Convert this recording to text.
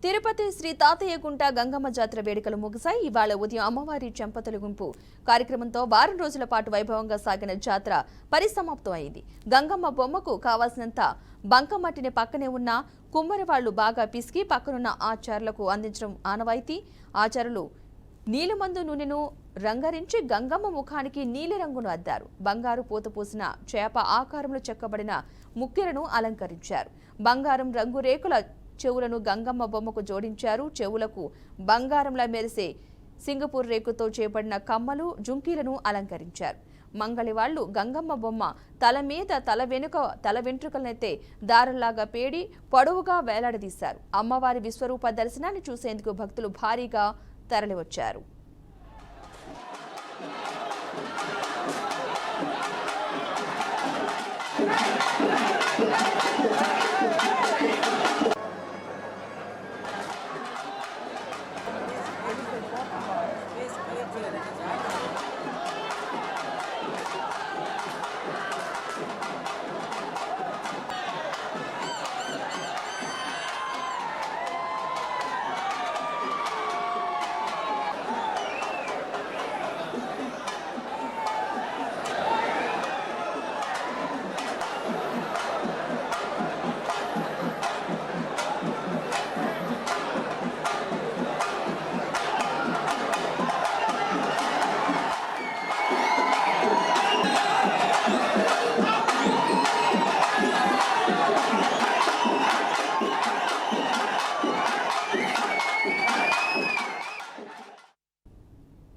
తిరుపతి శ్రీ తాతయ్యగుంట గంగమ్మ జాతర వేడుకలు ముగిశాయి. ఇవాళ ఉదయం అమ్మవారి చెంపతలు గుంపు కార్యక్రమంతో వారం రోజుల పాటు వైభవంగా సాగిన జాతర పరిసమాప్తం అయింది. గంగమ్మ బొమ్మకు కావాల్సినంత బంకమట్టిని పక్కనే ఉన్న కుమ్మరివాళ్లు బాగా పిసికి పక్కనున్న ఆచారులకు అందించడం ఆనవాయితీ. ఆచారులు నీలిమందు నూనెను రంగరించి గంగమ్మ ముఖానికి నీలిరంగును అద్దారు. బంగారు పూత పూసిన చేప ఆకారంలో చెక్కబడిన ముక్కెలను అలంకరించారు. బంగారం రంగు రేకుల చెవులను గంగమ్మ బొమ్మకు జోడించారు. చెవులకు బంగారంలా మెరిసే సింగపూర్ రేకుతో చేపడిన కమ్మలు, జుంకీలను అలంకరించారు. మంగళివాళ్లు గంగమ్మ బొమ్మ తల మీద తల వెంట్రుకలనైతే దారంలాగా పేడి పొడవుగా వేలాడదీశారు. అమ్మవారి విశ్వరూప దర్శనాన్ని చూసేందుకు భక్తులు భారీగా తరలివచ్చారు.